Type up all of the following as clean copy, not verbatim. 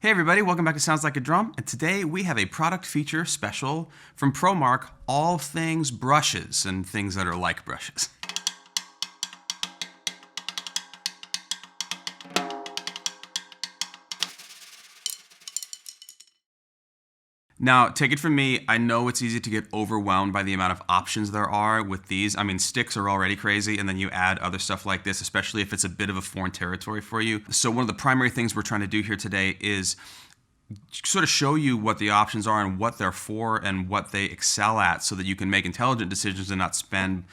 Hey everybody, welcome back to Sounds Like a Drum, and today we have a product feature special from ProMark, all things brushes and things that are like brushes. Now, take it from me, I know it's easy to get overwhelmed by the amount of options there are with these. I mean, sticks are already crazy, and then you add other stuff like this, especially if it's a bit of a foreign territory for you. So one of the primary things we're trying to do here today is sort of show you what the options are and what they're for and what they excel at so that you can make intelligent decisions and not spend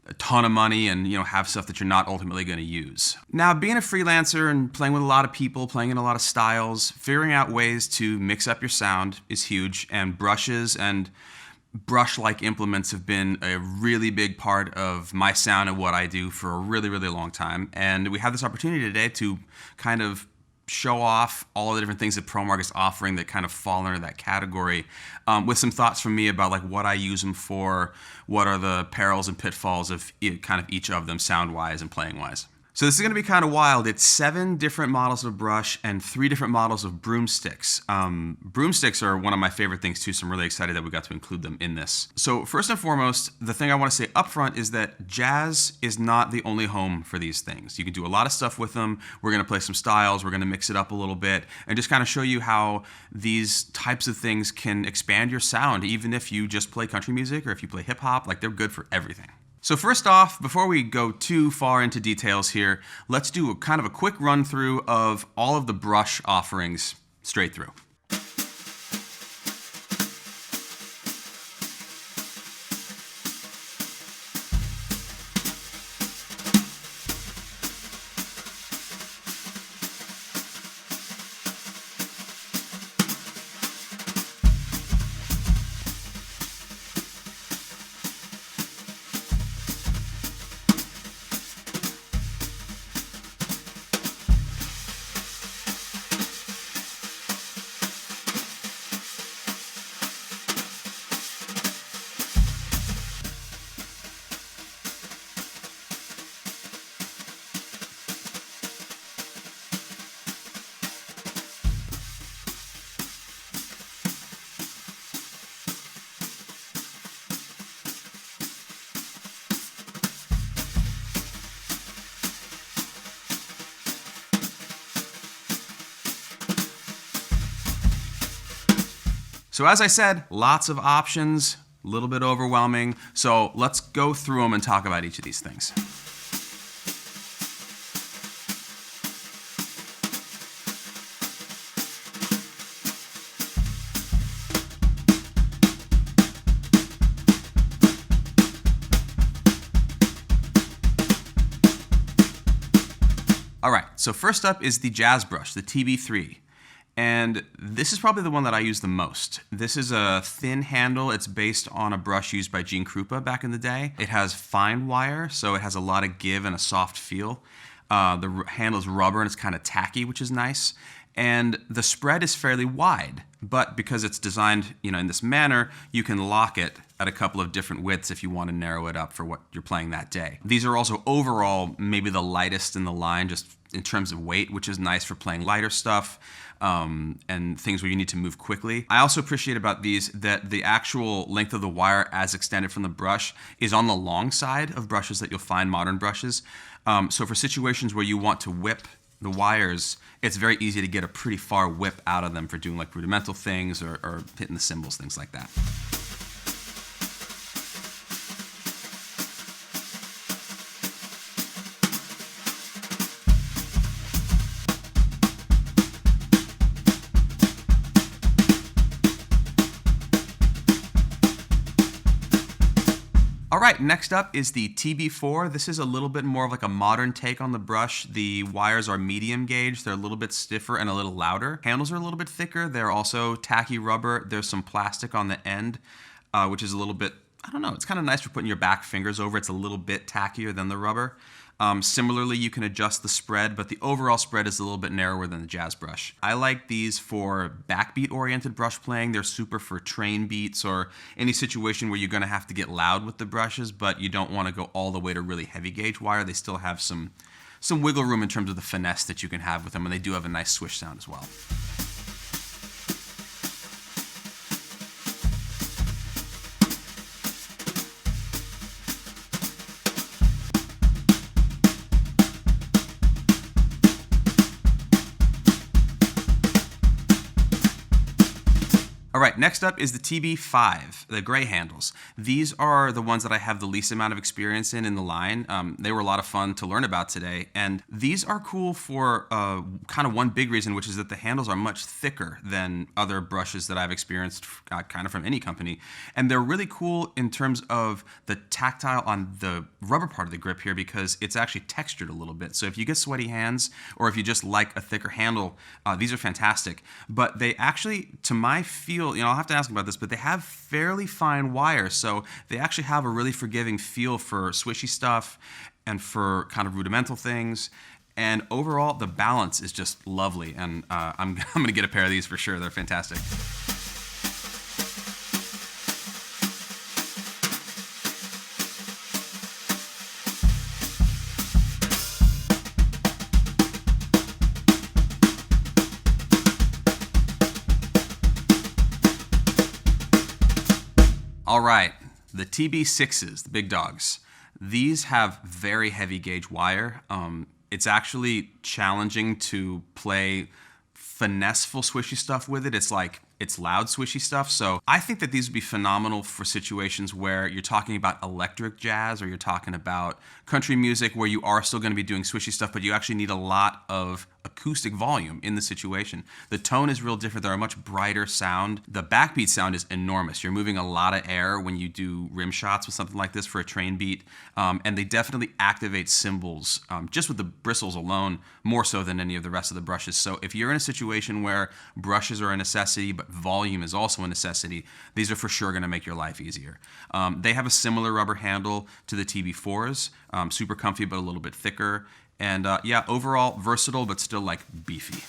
a ton of money and have stuff that you're not ultimately going to use. Now, being a freelancer and playing with a lot of people, playing in a lot of styles, figuring out ways to mix up your sound is huge, and brushes and brush-like implements have been a really big part of my sound and what I do for a really, really long time. And we have this opportunity today to kind of show off all the different things that ProMark is offering that kind of fall under that category, with some thoughts from me about like what I use them for, what are the perils and pitfalls of kind of each of them sound-wise and playing-wise. So this is going to be kind of wild. It's 7 different models of brush and 3 different models of broomsticks. Broomsticks are one of my favorite things too, so I'm really excited that we got to include them in this. So first and foremost, the thing I want to say up front is that jazz is not the only home for these things. You can do a lot of stuff with them. We're going to play some styles, we're going to mix it up a little bit, and just kind of show you how these types of things can expand your sound, even if you just play country music or if you play hip hop. Like, they're good for everything. So first off, before we go too far into details here, let's do a kind of a quick run through of all of the brush offerings straight through. So as I said, lots of options, a little bit overwhelming. So let's go through them and talk about each of these things. All right, so first up is the Jazz Brush, the TB3. And this is probably the one that I use the most. This is a thin handle. It's based on a brush used by Gene Krupa back in the day. It has fine wire, so it has a lot of give and a soft feel. The handle is rubber and it's kind of tacky, which is nice. And the spread is fairly wide, but because it's designed in this manner, you can lock it at a couple of different widths if you want to narrow it up for what you're playing that day. These are also overall maybe the lightest in the line just in terms of weight, which is nice for playing lighter stuff and things where you need to move quickly. I also appreciate about these that the actual length of the wire as extended from the brush is on the long side of brushes that you'll find modern brushes. So for situations where you want to whip the wires, it's very easy to get a pretty far whip out of them for doing like rudimental things or hitting the cymbals, things like that. All right, next up is the TB4. This is a little bit more of like a modern take on the brush. The wires are medium gauge. They're a little bit stiffer and a little louder. Handles are a little bit thicker. They're also tacky rubber. There's some plastic on the end, which is a little bit, I don't know, it's kind of nice for putting your back fingers over. It's a little bit tackier than the rubber. Similarly, you can adjust the spread, but the overall spread is a little bit narrower than the Jazz Brush. I like these for backbeat-oriented brush playing. They're super for train beats or any situation where you're going to have to get loud with the brushes, but you don't want to go all the way to really heavy gauge wire. They still have some wiggle room in terms of the finesse that you can have with them, and they do have a nice swish sound as well. All right, next up is the TB5, the gray handles. These are the ones that I have the least amount of experience in the line. They were a lot of fun to learn about today. And these are cool for kind of one big reason, which is that the handles are much thicker than other brushes that I've experienced kind of from any company. And they're really cool in terms of the tactile on the rubber part of the grip here because it's actually textured a little bit. So if you get sweaty hands or if you just like a thicker handle, these are fantastic. But they actually, to my feel, I'll have to ask about this, but they have fairly fine wire, so they actually have a really forgiving feel for swishy stuff and for kind of rudimental things. And overall, the balance is just lovely, and I'm going to get a pair of these for sure. They're fantastic. All right, the TB6s, the big dogs. These have very heavy gauge wire. It's actually challenging to play finesseful swishy stuff with it. It's loud swishy stuff. So I think that these would be phenomenal for situations where you're talking about electric jazz or you're talking about country music where you are still going to be doing swishy stuff, but you actually need a lot of acoustic volume in the situation. The tone is real different. They're a much brighter sound. The backbeat sound is enormous. You're moving a lot of air when you do rim shots with something like this for a train beat. And they definitely activate cymbals just with the bristles alone, more so than any of the rest of the brushes. So if you're in a situation where brushes are a necessity, but volume is also a necessity, these are for sure going to make your life easier. They have a similar rubber handle to the TB4s, super comfy but a little bit thicker. And yeah, overall versatile but still like beefy.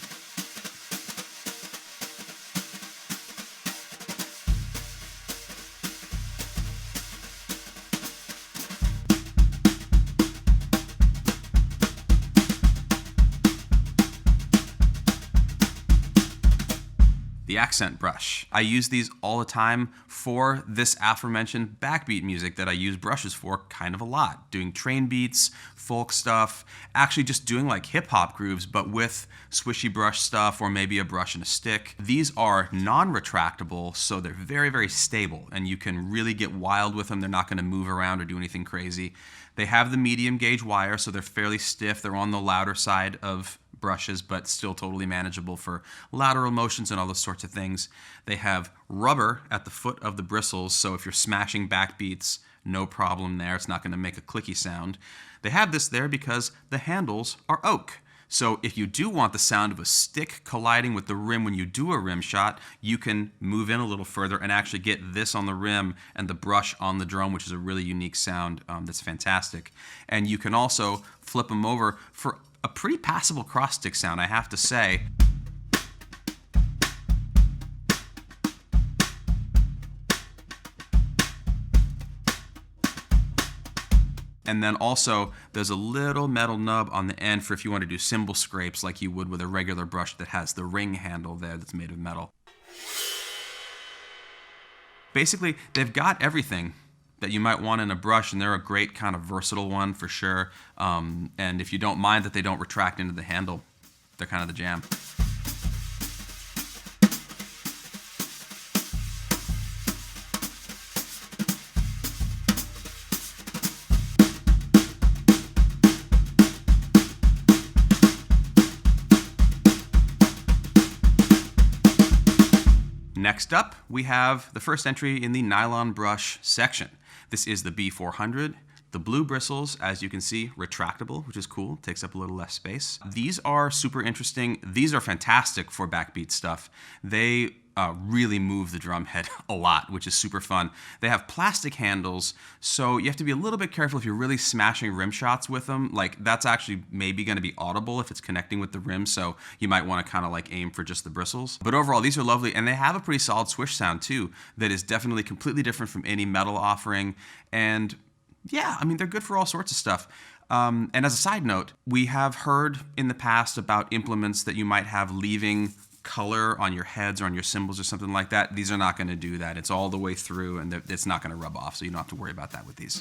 The accent brush. I use these all the time for this aforementioned backbeat music that I use brushes for kind of a lot. Doing train beats, folk stuff, actually just doing like hip hop grooves, but with swishy brush stuff or maybe a brush and a stick. These are non-retractable, so they're very, very stable and you can really get wild with them. They're not going to move around or do anything crazy. They have the medium gauge wire, so they're fairly stiff. They're on the louder side of brushes, but still totally manageable for lateral motions and all those sorts of things. They have rubber at the foot of the bristles, so if you're smashing backbeats, no problem there. It's not going to make a clicky sound. They have this there because the handles are oak. So if you do want the sound of a stick colliding with the rim when you do a rim shot, you can move in a little further and actually get this on the rim and the brush on the drum, which is a really unique sound that's fantastic. And you can also flip them over for a pretty passable cross stick sound, I have to say. And then also, there's a little metal nub on the end for if you want to do cymbal scrapes like you would with a regular brush that has the ring handle there that's made of metal. Basically, they've got everything that you might want in a brush, and they're a great kind of versatile one for sure. And if you don't mind that they don't retract into the handle, they're kind of the jam. Next up, we have the first entry in the nylon brush section. This is the B400. The blue bristles, as you can see, retractable, which is cool. Takes up a little less space. These are super interesting. These are fantastic for backbeat stuff. They really move the drum head a lot, which is super fun. They have plastic handles, so you have to be a little bit careful if you're really smashing rim shots with them. Like, that's actually maybe going to be audible if it's connecting with the rim, so you might want to kind of like aim for just the bristles. But overall, these are lovely, and they have a pretty solid swish sound too that is definitely completely different from any metal offering. And yeah, I mean, they're good for all sorts of stuff. And as a side note, we have heard in the past about implements that you might have leaving color on your heads or on your cymbals or something like that. These are not going to do that. It's all the way through, and it's not going to rub off, so you don't have to worry about that with these.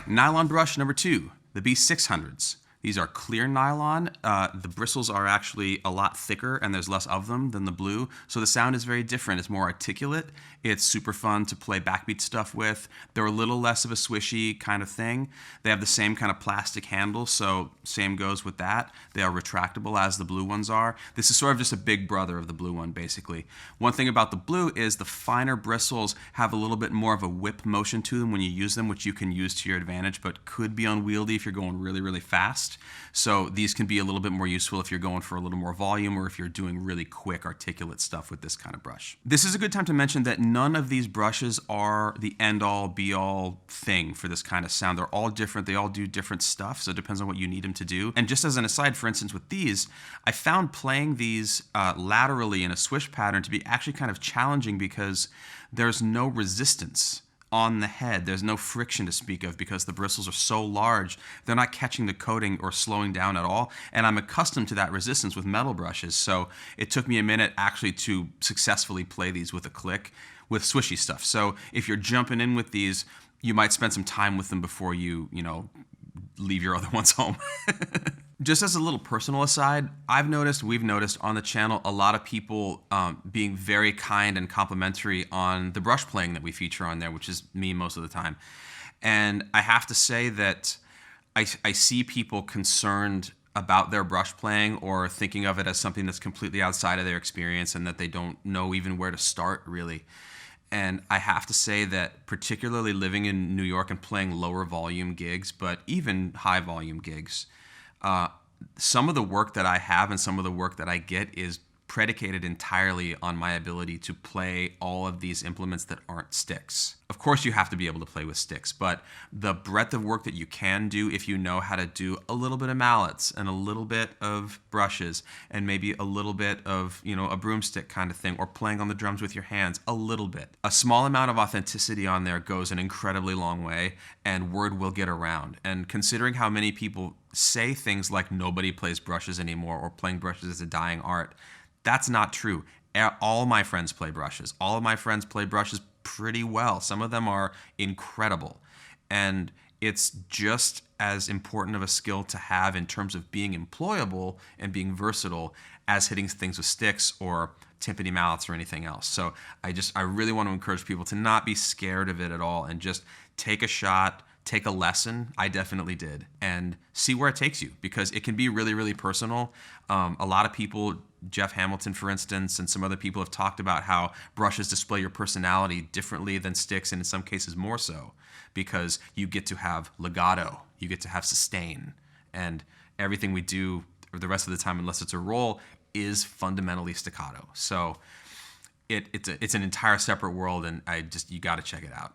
Nylon brush number 2, the B600s. These are clear nylon. The bristles are actually a lot thicker and there's less of them than the blue. So the sound is very different. It's more articulate. It's super fun to play backbeat stuff with. They're a little less of a swishy kind of thing. They have the same kind of plastic handle, so same goes with that. They are retractable as the blue ones are. This is sort of just a big brother of the blue one, basically. One thing about the blue is the finer bristles have a little bit more of a whip motion to them when you use them, which you can use to your advantage, but could be unwieldy if you're going really, really fast. So these can be a little bit more useful if you're going for a little more volume or if you're doing really quick, articulate stuff with this kind of brush. This is a good time to mention that none of these brushes are the end-all, be-all thing for this kind of sound. They're all different. They all do different stuff, so it depends on what you need them to do. And just as an aside, for instance, with these, I found playing these laterally in a swish pattern to be actually kind of challenging because there's no resistance on the head. There's no friction to speak of because the bristles are so large. They're not catching the coating or slowing down at all. And I'm accustomed to that resistance with metal brushes. So it took me a minute actually to successfully play these with a click with swishy stuff. So if you're jumping in with these, you might spend some time with them before you leave your other ones home. Just as a little personal aside, we've noticed on the channel a lot of people being very kind and complimentary on the brush playing that we feature on there, which is me most of the time. And I have to say that I see people concerned about their brush playing or thinking of it as something that's completely outside of their experience and that they don't know even where to start, really. And I have to say that particularly living in New York and playing lower volume gigs, but even high volume gigs, some of the work that I have and some of the work that I get is predicated entirely on my ability to play all of these implements that aren't sticks. Of course, you have to be able to play with sticks, but the breadth of work that you can do if you know how to do a little bit of mallets and a little bit of brushes and maybe a little bit of, a broomstick kind of thing, or playing on the drums with your hands a little bit. A small amount of authenticity on there goes an incredibly long way, and word will get around. And considering how many people say things like nobody plays brushes anymore or playing brushes is a dying art, that's not true. All my friends play brushes. All of my friends play brushes pretty well. Some of them are incredible. And it's just as important of a skill to have in terms of being employable and being versatile as hitting things with sticks or timpani mallets or anything else. So I really want to encourage people to not be scared of it at all and just take a shot, take a lesson. I definitely did, and see where it takes you, because it can be really, really personal. A lot of people, Jeff Hamilton, for instance, and some other people have talked about how brushes display your personality differently than sticks, and in some cases more so, because you get to have legato, you get to have sustain, and everything we do the rest of the time, unless it's a roll, is fundamentally staccato. So it's an entire separate world, and you got to check it out.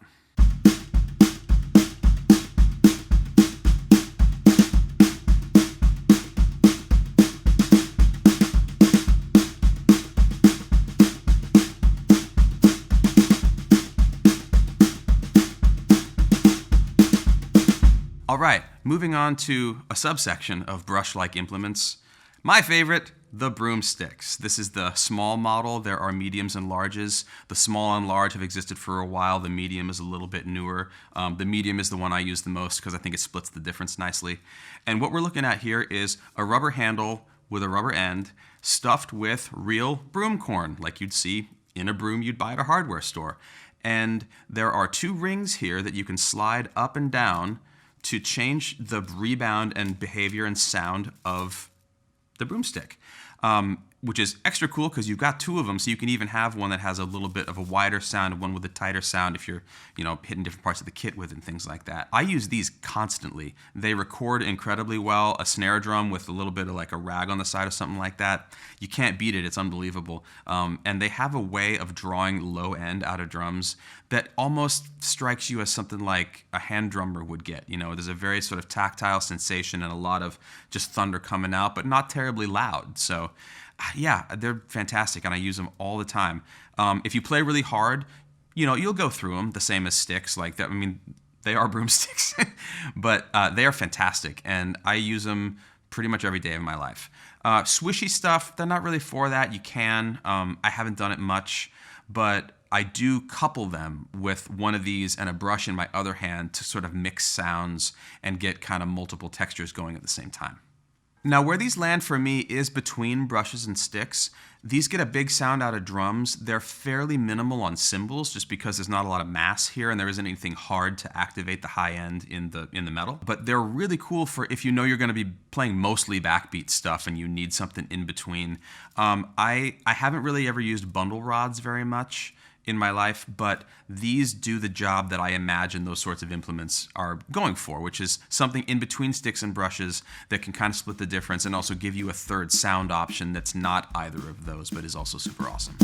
All right, moving on to a subsection of brush-like implements. My favorite, the broomsticks. This is the small model. There are mediums and larges. The small and large have existed for a while. The medium is a little bit newer. The medium is the one I use the most because I think it splits the difference nicely. And what we're looking at here is a rubber handle with a rubber end stuffed with real broom corn, like you'd see in a broom you'd buy at a hardware store. And there are 2 rings here that you can slide up and down to change the rebound and behavior and sound of the broomstick, which is extra cool because you've got 2 of them, so you can even have one that has a little bit of a wider sound and one with a tighter sound if you're, hitting different parts of the kit with and things like that. I use these constantly. They record incredibly well. A snare drum with a little bit of like a rag on the side or something like that, you can't beat it. It's unbelievable. And they have a way of drawing low end out of drums that almost strikes you as something like a hand drummer would get. There's a very sort of tactile sensation and a lot of just thunder coming out, but not terribly loud. So yeah, they're fantastic, and I use them all the time. If you play really hard, you'll go through them the same as sticks like that. I mean, they are broomsticks, but they are fantastic, and I use them pretty much every day of my life. Swishy stuff, they're not really for that. You can. I haven't done it much, but I do couple them with one of these and a brush in my other hand to sort of mix sounds and get kind of multiple textures going at the same time. Now, where these land for me is between brushes and sticks. These get a big sound out of drums. They're fairly minimal on cymbals just because there's not a lot of mass here and there isn't anything hard to activate the high end in the metal. But they're really cool for if you know you're going to be playing mostly backbeat stuff and you need something in between. I haven't really ever used bundle rods very much in my life, but these do the job that I imagine those sorts of implements are going for, which is something in between sticks and brushes that can kind of split the difference and also give you a third sound option that's not either of those, but is also super awesome.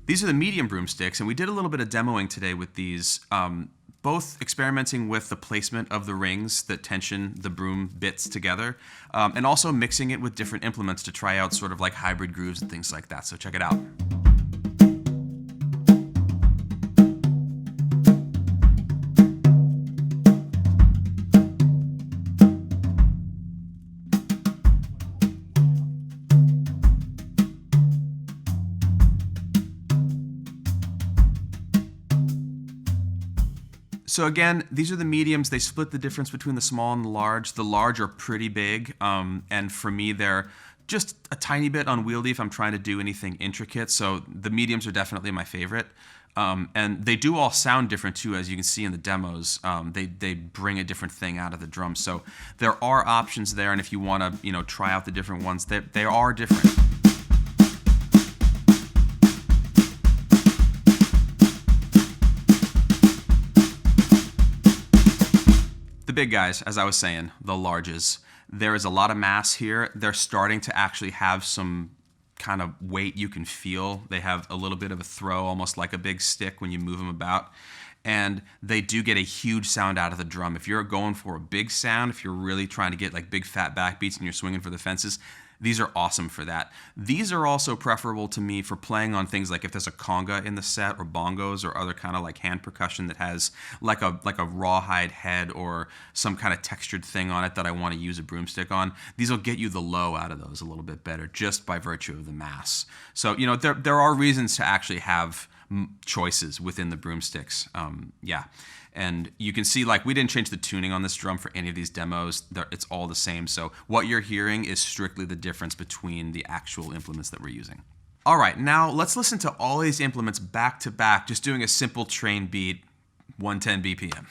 These are the medium broomsticks, and we did a little bit of demoing today with these. Both experimenting with the placement of the rings that tension the broom bits together, and also mixing it with different implements to try out sort of like hybrid grooves and things like that. So check it out. So again, these are the mediums. They split the difference between the small and the large. The large are pretty big, and for me, they're just a tiny bit unwieldy if I'm trying to do anything intricate. So the mediums are definitely my favorite. And they do all sound different too, as you can see in the demos. They bring a different thing out of the drum. So there are options there, and if you want to, try out the different ones, they are different. The big guys, as I was saying, the larges. There is a lot of mass here. They're starting to actually have some kind of weight you can feel. They have a little bit of a throw, almost like a big stick when you move them about. And they do get a huge sound out of the drum. If you're going for a big sound, if you're really trying to get like big fat backbeats and you're swinging for the fences, these are awesome for that. These are also preferable to me for playing on things like if there's a conga in the set or bongos or other kind of like hand percussion that has like a rawhide head or some kind of textured thing on it that I want to use a broomstick on. These will get you the low out of those a little bit better just by virtue of the mass. So, there are reasons to actually have choices within the broomsticks. And you can see, we didn't change the tuning on this drum for any of these demos. It's all the same. So what you're hearing is strictly the difference between the actual implements that we're using. All right, now let's listen to all these implements back to back, just doing a simple train beat, 110 BPM.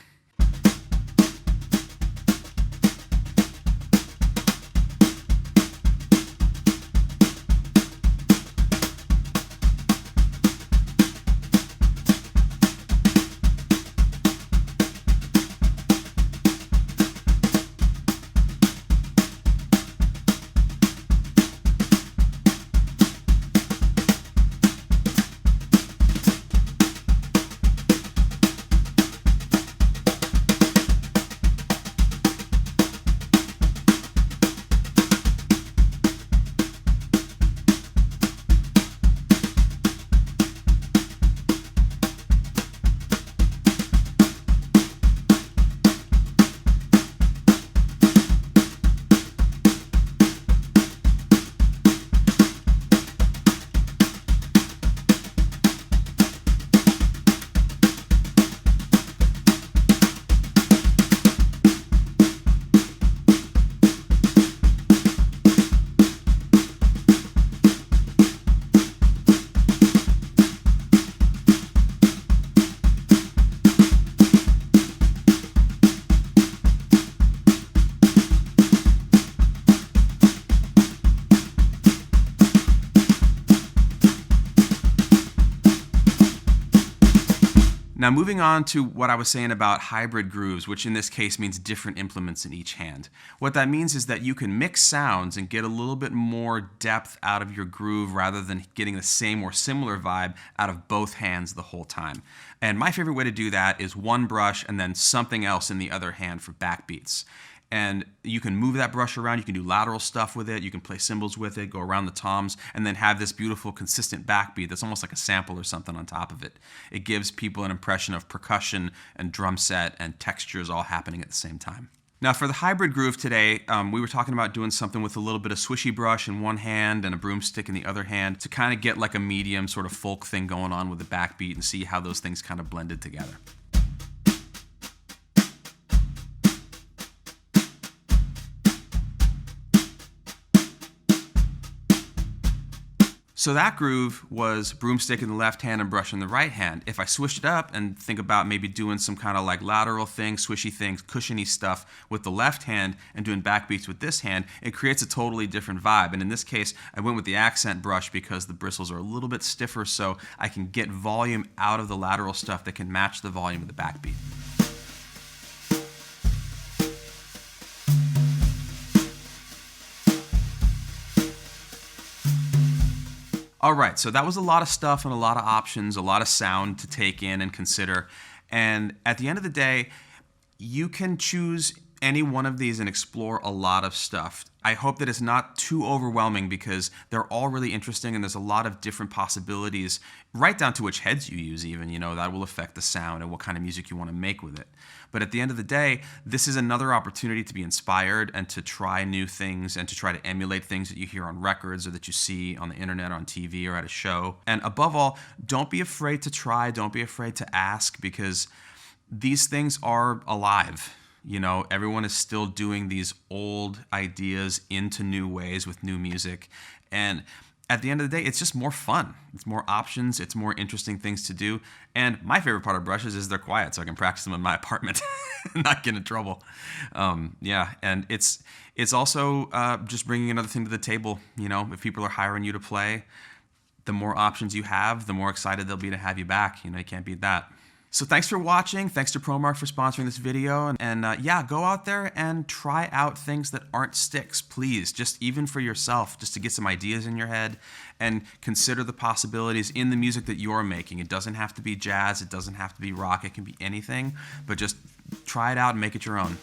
Now moving on to what I was saying about hybrid grooves, which in this case means different implements in each hand. What that means is that you can mix sounds and get a little bit more depth out of your groove rather than getting the same or similar vibe out of both hands the whole time. And my favorite way to do that is one brush and then something else in the other hand for backbeats. And you can move that brush around, you can do lateral stuff with it, you can play cymbals with it, go around the toms, and then have this beautiful consistent backbeat that's almost like a sample or something on top of it. It gives people an impression of percussion and drum set and textures all happening at the same time. Now for the hybrid groove today, we were talking about doing something with a little bit of swishy brush in one hand and a broomstick in the other hand to kind of get like a medium sort of folk thing going on with the backbeat and see how those things kind of blended together. So that groove was broomstick in the left hand and brush in the right hand. If I switched it up and think about maybe doing some kind of like lateral thing, swishy things, cushiony stuff with the left hand and doing backbeats with this hand, it creates a totally different vibe. And in this case, I went with the accent brush because the bristles are a little bit stiffer, so I can get volume out of the lateral stuff that can match the volume of the backbeat. All right, so that was a lot of stuff and a lot of options, a lot of sound to take in and consider. And at the end of the day, you can choose any one of these and explore a lot of stuff. I hope that it's not too overwhelming because they're all really interesting and there's a lot of different possibilities, right down to which heads you use even, that will affect the sound and what kind of music you want to make with it. But at the end of the day, this is another opportunity to be inspired and to try new things and to try to emulate things that you hear on records or that you see on the internet, on TV, or at a show. And above all, don't be afraid to try, don't be afraid to ask, because these things are alive. Everyone is still doing these old ideas into new ways with new music. And at the end of the day, it's just more fun. It's more options. It's more interesting things to do. And my favorite part of brushes is they're quiet, so I can practice them in my apartment and not get in trouble. And it's also just bringing another thing to the table. If people are hiring you to play, the more options you have, the more excited they'll be to have you back. You can't beat that. So thanks for watching. Thanks to ProMark for sponsoring this video. And go out there and try out things that aren't sticks, please. Just even for yourself, just to get some ideas in your head and consider the possibilities in the music that you're making. It doesn't have to be jazz. It doesn't have to be rock. It can be anything, but just try it out and make it your own.